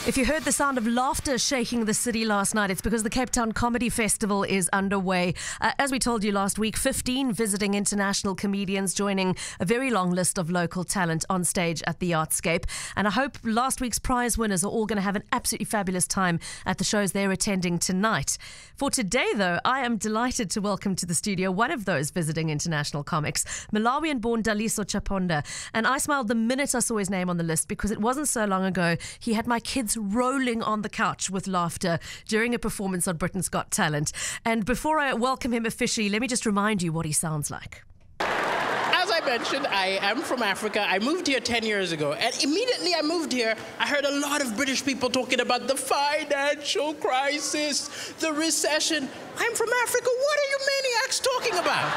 If you heard the sound of laughter shaking the city last night, it's because the Cape Town Comedy Festival is underway. As we told you last week, 15 visiting international comedians joining a very long list of local talent on stage at the Artscape. And I hope last week's prize winners are all going to have an absolutely fabulous time at the shows they're attending tonight. For today, though, I am delighted to welcome to the studio one of those visiting international comics, Malawian-born Daliso Chaponda. And I smiled the minute I saw his name on the list because it wasn't so long ago he had my kids rolling on the couch with laughter during a performance on Britain's Got Talent. And before I welcome him officially, let me just remind you what he sounds like. As I mentioned, I am from Africa. I moved here 10 years ago. And immediately I moved here, I heard a lot of British people talking about the financial crisis, the recession. I'm from Africa. What are you maniacs talking about?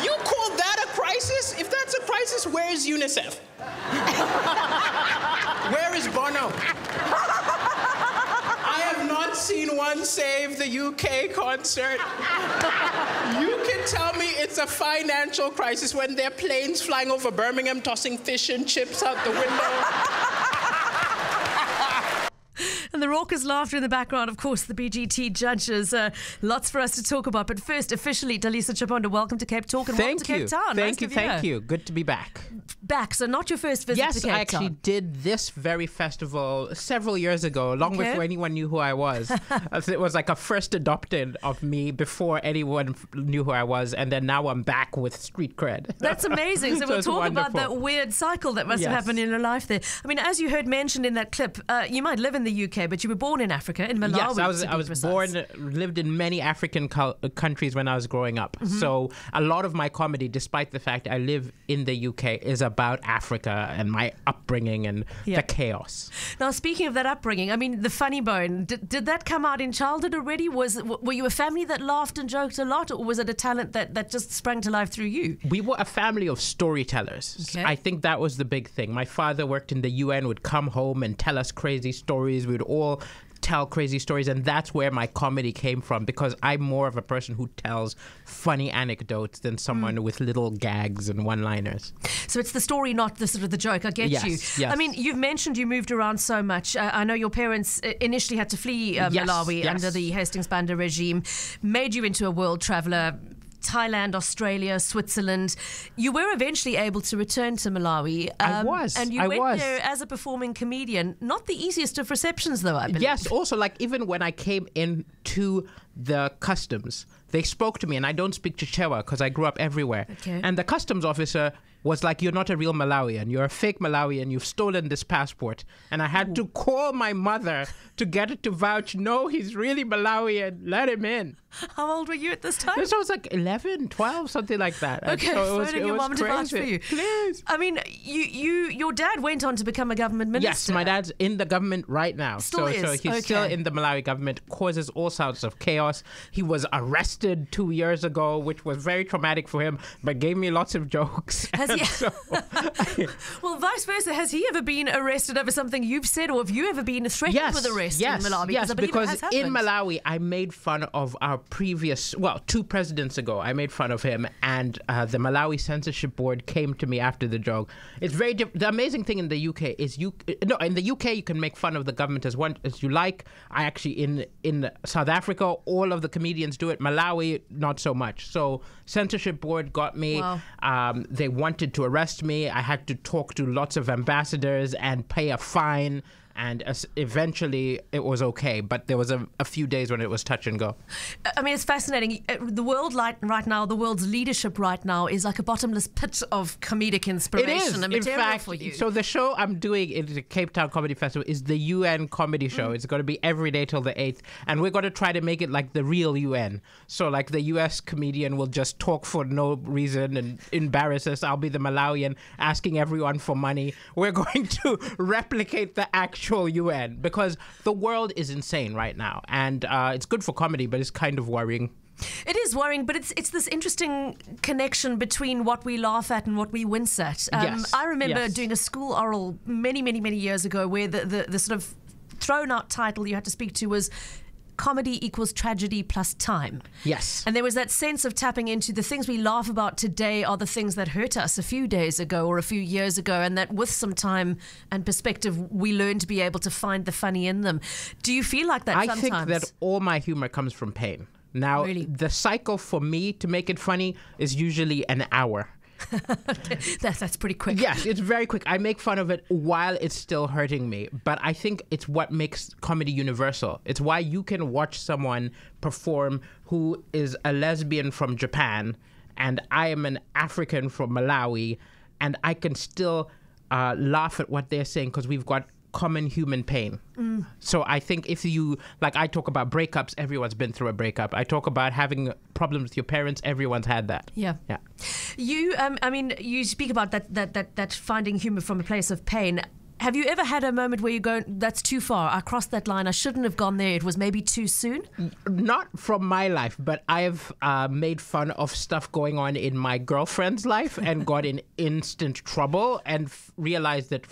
You call that a crisis? If that's a crisis, where is UNICEF? Where is Bono? I have not seen one Save the UK concert. You can tell me it's a financial crisis when there are planes flying over Birmingham tossing fish and chips out the window. And the raucous laughter in the background, of course, the BGT judges. Lots for us to talk about. But first, officially, Daliso Chaponda, welcome to Cape Talk and welcome to Cape Town. Thank you. Good to be back. So not your first visit to Cape Town. Yes, I actually did this very festival several years ago, long before anyone knew who I was. It was like a first adopted of me before anyone knew who I was. And then now I'm back with street cred. That's amazing. So we'll talk about that weird cycle that must have happened in your life there. I mean, as you heard mentioned in that clip, you might live in the UK, but you were born in Africa, in Malawi. Yes, I was born, lived in many African countries when I was growing up. Mm-hmm. So a lot of my comedy, despite the fact I live in the UK, is about Africa and my upbringing and the chaos. Now, speaking of that upbringing, I mean, the funny bone, did that come out in childhood already? Were you a family that laughed and joked a lot, or was it a talent that just sprang to life through you? We were a family of storytellers. Okay. I think that was the big thing. My father worked in the UN, would come home and tell us crazy stories. We would all tell crazy stories, and that's where my comedy came from, because I'm more of a person who tells funny anecdotes than someone with little gags and one-liners. So it's the story, not the sort of the joke. I get you. Yes. I mean, you've mentioned you moved around so much. I know your parents initially had to flee Malawi under the Hastings Banda regime, made you into a world traveller. Thailand, Australia, Switzerland. You were eventually able to return to Malawi. I was. And you went there as a performing comedian. Not the easiest of receptions, though, I believe. Yes, also, like, even when I came into the customs, they spoke to me, and I don't speak Chichewa because I grew up everywhere. Okay. And the customs officer was like, "You're not a real Malawian. You're a fake Malawian. You've stolen this passport." And I had to call my mother to get it to vouch, "No, he's really Malawian. Let him in." How old were you at this time? This was like 11, 12, something like that. Okay, so phoning your mom to vouch for you. Please. I mean, your dad went on to become a government minister. Yes, my dad's in the government right now. So he's still in the Malawi government, causes all sorts of chaos. He was arrested 2 years ago, which was very traumatic for him, but gave me lots of jokes. Well, vice versa, has he ever been arrested over something you've said, or have you ever been threatened with arrest in Malawi? Yes, because in Malawi, I made fun of our previous, 2 presidents ago. I made fun of him, and the Malawi censorship board came to me after the joke. It's very the amazing thing in the UK is in the UK you can make fun of the government as you like. I actually in South Africa, all of the comedians do it. Malawi, not so much. So censorship board got me. Wow. They wanted to arrest me. I had to talk to lots of ambassadors and pay a fine. And eventually it was okay, but there was a few days when it was touch and go. I mean, it's fascinating. The world right now, the world's leadership right now is like a bottomless pit of comedic inspiration and material, in fact, for you. So the show I'm doing in the Cape Town Comedy Festival is the UN comedy show. It's going to be every day till the 8th. And we're going to try to make it like the real UN. So like the US comedian will just talk for no reason and embarrass us. I'll be the Malawian asking everyone for money. We're going to replicate the actual UN, because the world is insane right now, and it's good for comedy, but it's kind of worrying. It is worrying, but it's this interesting connection between what we laugh at and what we wince at. I remember doing a school oral many years ago where the sort of thrown out title you had to speak to was comedy equals tragedy plus time. Yes. And there was that sense of tapping into the things we laugh about today are the things that hurt us a few days ago or a few years ago, and that with some time and perspective, we learn to be able to find the funny in them. Do you feel like that sometimes? I think that all my humor comes from pain. Now, Really? the cycle for me to make it funny is usually an hour. That's pretty quick. Yes, it's very quick. I make fun of it while it's still hurting me. But I think it's what makes comedy universal. It's why you can watch someone perform who is a lesbian from Japan and I am an African from Malawi, and I can still laugh at what they're saying because we've got common human pain. So I think if you, like, I talk about breakups, everyone's been through a breakup. I talk about having problems with your parents, everyone's had that. Yeah. You, I mean, you speak about that finding humor from a place of pain. Have you ever had a moment where you go, that's too far, I crossed that line, I shouldn't have gone there, it was maybe too soon? Not from my life, but I've made fun of stuff going on in my girlfriend's life and got in instant trouble and realized that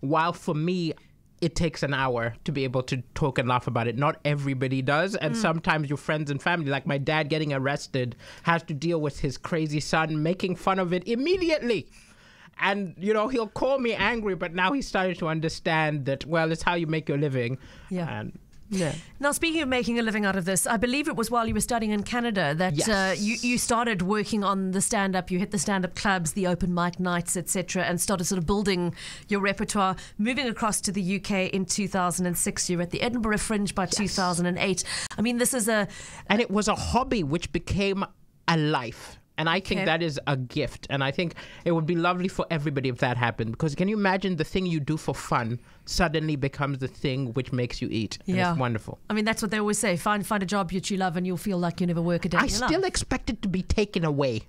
while for me, it takes an hour to be able to talk and laugh about it. Not everybody does. And sometimes your friends and family, like my dad getting arrested, has to deal with his crazy son making fun of it immediately. And, you know, he'll call me angry, but now he's starting to understand that, well, it's how you make your living. Yeah. And, Now, speaking of making a living out of this, I believe it was while you were studying in Canada that Yes. you started working on the stand-up. You hit the stand-up clubs, the open mic nights, etc., and started sort of building your repertoire. Moving across to the UK in 2006, you were at the Edinburgh Fringe by 2008. I mean, this is and it was a hobby which became a life. And I think that is a gift. And I think it would be lovely for everybody if that happened. Because can you imagine the thing you do for fun suddenly becomes the thing which makes you eat? And Yeah. It's wonderful. I mean, that's what they always say. Find a job that you love and you'll feel like you never work a day I in your still life. expect it to be taken away.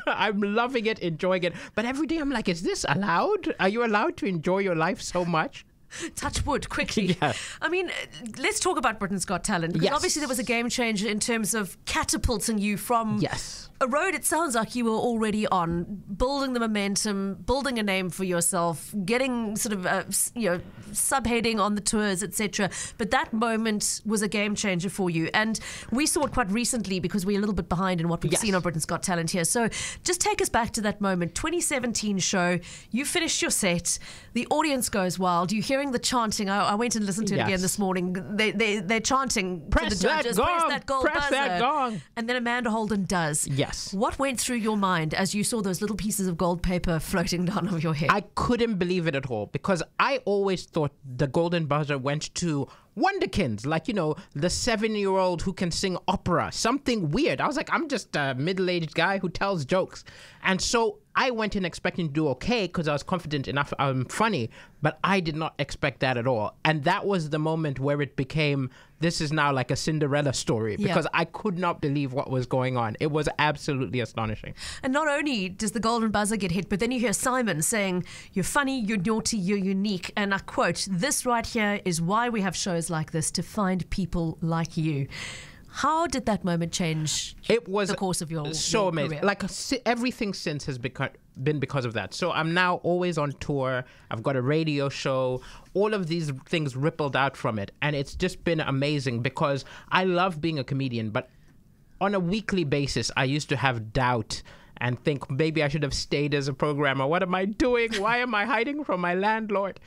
I'm loving it, enjoying it. But every day I'm like, is this allowed? Are you allowed to enjoy your life so much? Touch wood quickly. Yeah. I mean, let's talk about Britain's Got Talent. Because Yes. obviously there was a game changer in terms of catapulting you from Yes. a road it sounds like you were already on, building the momentum, building a name for yourself, getting sort of, subheading on the tours, etc. But that moment was a game changer for you. And we saw it quite recently because we're a little bit behind in what we've Yes. seen on Britain's Got Talent here. So just take us back to that moment. 2017 show, you finished your set, the audience goes wild. You're hearing the chanting. I went and listened to it Yes. again this morning. They're chanting Press to the judges, that press gong, that gold press buzzer. that gong. And then Amanda Holden does. Yes. What went through your mind as you saw those little pieces of gold paper floating down over your head? I couldn't believe it at all because I always thought the golden buzzer went to wonderkins, like, you know, the 7-year-old who can sing opera, something weird. I was like, I'm just a middle-aged guy who tells jokes. And so I went in expecting to do okay because I was confident enough I'm funny, but I did not expect that at all. And that was the moment where it became, this is now like a Cinderella story because I could not believe what was going on. It was absolutely astonishing. And not only does the golden buzzer get hit, but then you hear Simon saying, you're funny, you're naughty, you're unique. And I quote, this right here is why we have shows like this, to find people like you. How did that moment change It was the course of your so amazing. career? Like everything since has been because of that. So I'm now always on tour. I've got a radio show. All of these things rippled out from it. And it's just been amazing because I love being a comedian. But on a weekly basis, I used to have doubt and think maybe I should have stayed as a programmer. What am I doing? Why am I hiding from my landlord?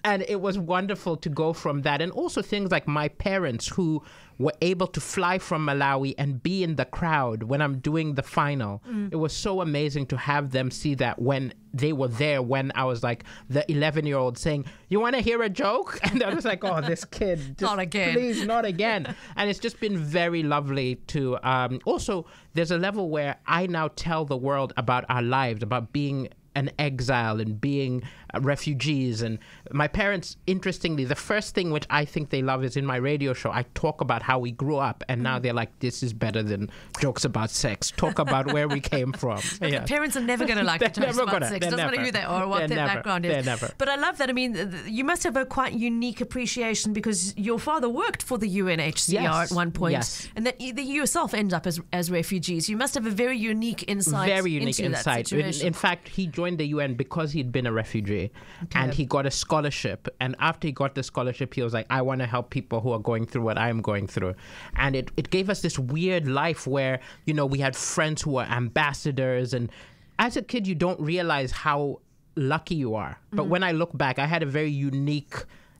And it was wonderful to go from that. And also things like my parents who were able to fly from Malawi and be in the crowd when I'm doing the final. It was so amazing to have them see that when they were there, when I was like the 11-year-old saying, you want to hear a joke? And I was like, oh, this kid. Not again. Please, not again. And it's just been very lovely to... also, there's a level where I now tell the world about our lives, about being an exile and being refugees. And my parents, interestingly, the first thing which I think they love is in my radio show, I talk about how we grew up. And now they're like, this is better than jokes about sex. Talk about where we came from. Yeah. Parents are never going to like the They're jokes never about gonna. sex. They're Doesn't matter never. who they are or what They're their never. background is. They're never. But I love that. I mean, you must have a quite unique appreciation because your father worked for the UNHCR Yes. at one point. Yes. And that you yourself end up as refugees. You must have a very unique insight Very unique into that insight. situation. In fact, he joined the UN because he'd been a refugee. away, and he got a scholarship. And after he got the scholarship, he was like, I want to help people who are going through what I'm going through. And it gave us this weird life where, you know, we had friends who were ambassadors. And as a kid, you don't realize how lucky you are. But when I look back, I had a very unique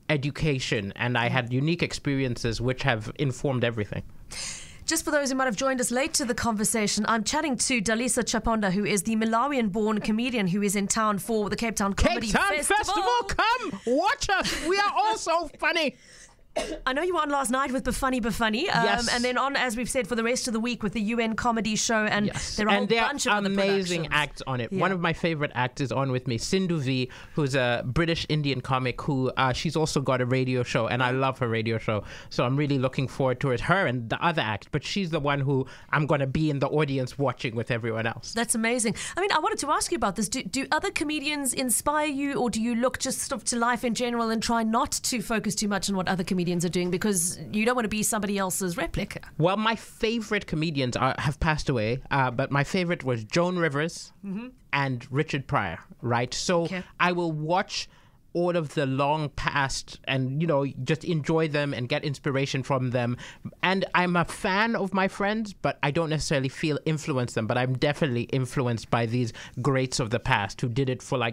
education, and I had unique experiences which have informed everything. Just for those who might have joined us late to the conversation, I'm chatting to Daliso Chaponda, who is the Malawian-born comedian who is in town for the Cape Town Comedy Festival. Come watch us. We are all so funny. I know you were on last night with Bafani Bafani, yes. And then on, as we've said, for the rest of the week with the UN Comedy Show, and there are a whole bunch of other amazing productions. acts on it. One of my favorite acts is on with me, Sindhu V, who's a British Indian comic who she's also got a radio show, and I love her radio show, so I'm really looking forward to it. Her and the other act, but she's the one who I'm going to be in the audience watching with everyone else. That's amazing. I mean, I wanted to ask you about this. Do other comedians inspire you, or do you look just sort of to life in general and try not to focus too much on what other comedians are doing, because you don't want to be somebody else's replica? Well, my favorite comedians have passed away, but my favorite was Joan Rivers and Richard Pryor, right? So I will watch all of the long past and, you know, just enjoy them and get inspiration from them. And I'm a fan of my friends, but I don't necessarily feel influence them. But I'm definitely influenced by these greats of the past who did it for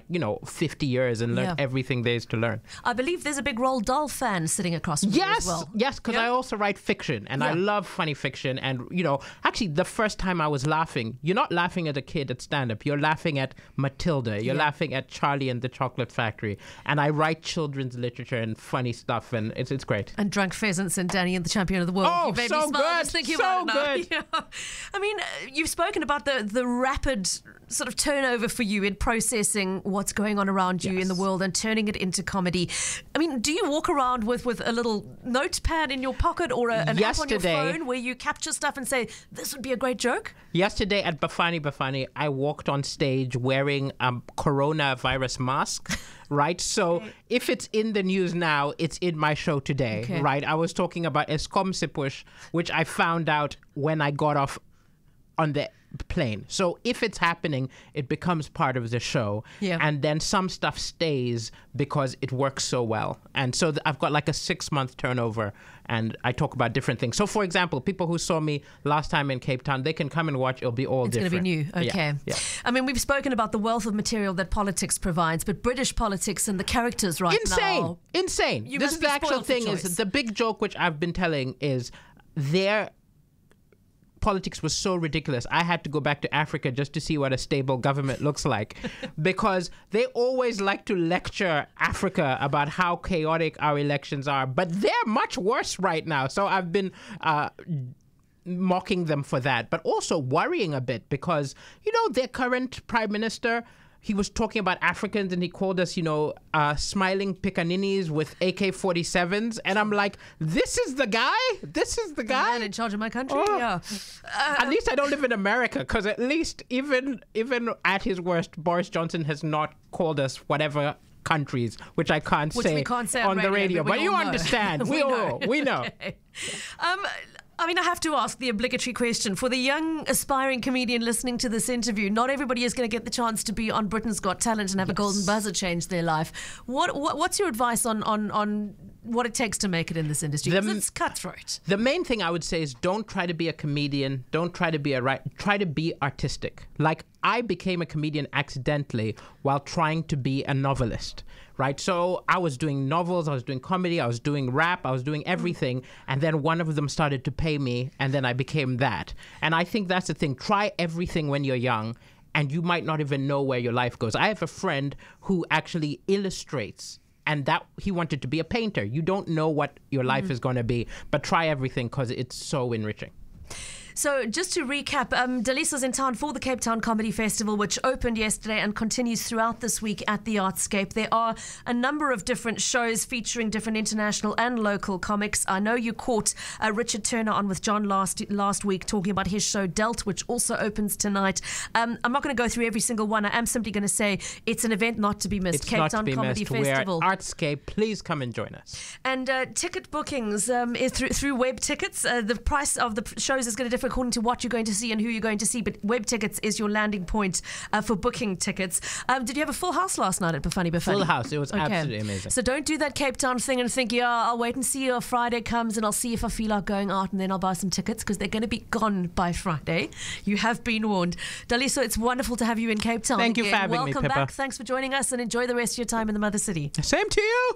50 years and learned everything there is to learn. I believe there's a big Roald Dahl fan sitting across from you as well. Yes, because I also write fiction, and I love funny fiction. And, you know, actually the first time I was laughing, you're not laughing at a kid at stand-up. You're laughing at Matilda. You're laughing at Charlie and the Chocolate Factory. And I write children's literature and funny stuff, and it's great. And Drunk Pheasants and Danny and the Champion of the World. Oh, you made so me smile good. just thinking So about it good. now. I mean, you've spoken about the rapid sort of turnover for you in processing what's going on around you in the world and turning it into comedy. I mean, do you walk around with a little notepad in your pocket or an app on your phone where you capture stuff and say, this would be a great joke? Yesterday at Bafani Bafani, I walked on stage wearing a coronavirus mask, right? So if it's in the news now, it's in my show today, right? I was talking about Eskom Sipush, which I found out when I got off on the plane. So if it's happening, it becomes part of the show. And then some stuff stays because it works so well. And so I've got like a 6-month turnover, and I talk about different things. So for example, people who saw me last time in Cape Town, they can come and watch. It'll be all different. It's going to be new. Okay. Yeah. I mean, we've spoken about the wealth of material that politics provides, but British politics and the characters now. Insane. This is the actual thing. Is the big joke which I've been telling is their politics was so ridiculous. I had to go back to Africa just to see what a stable government looks like, because they always like to lecture Africa about how chaotic our elections are, but they're much worse right now. So I've been mocking them for that, but also worrying a bit because, you know, their current prime minister, he was talking about Africans and he called us, you know, smiling pickaninnies with AK-47s. And I'm like, this is the guy? This is the guy? The man in charge of my country? At least I don't live in America, because at least even at his worst, Boris Johnson has not called us whatever countries, which I can't say on the radio. But you understand. We know. Okay. I mean, I have to ask the obligatory question. For the young, aspiring comedian listening to this interview, not everybody is going to get the chance to be on Britain's Got Talent and have a golden buzzer change their life. What's your advice on what it takes to make it in this industry? Because it's cutthroat. The main thing I would say is don't try to be a comedian. Don't try to be try to be artistic. Like, I became a comedian accidentally while trying to be a novelist, right? So I was doing novels, I was doing comedy, I was doing rap, I was doing everything. And then one of them started to pay me, and then I became that. And I think that's the thing. Try everything when you're young, and you might not even know where your life goes. I have a friend who actually illustrates, and that he wanted to be a painter. You don't know what your life is going to be, but try everything because it's so enriching. So just to recap, Daliso's in town for the Cape Town Comedy Festival, which opened yesterday and continues throughout this week at the Artscape. There are a number of different shows featuring different international and local comics. I know you caught Richard Turner on with John last week talking about his show Dealt, which also opens tonight. I'm not going to go through every single one. I am simply going to say it's an event not to be missed. Cape Town Comedy Festival. We're at Artscape. Please come and join us. And ticket bookings is through web tickets. The price of the shows is going to differ different according to what you're going to see and who you're going to see, but web tickets is your landing point for booking tickets. Did you have a full house last night at Bafani Bafani? Full house. It was absolutely amazing. So don't do that Cape Town thing and think, yeah, I'll wait and see if Friday comes and I'll see if I feel like going out and then I'll buy some tickets, because they're going to be gone by Friday. You have been warned. Daliso, it's wonderful to have you in Cape Town. Thank you for having me, Welcome Pippa. back. Thanks for joining us and enjoy the rest of your time in the Mother City. Same to you.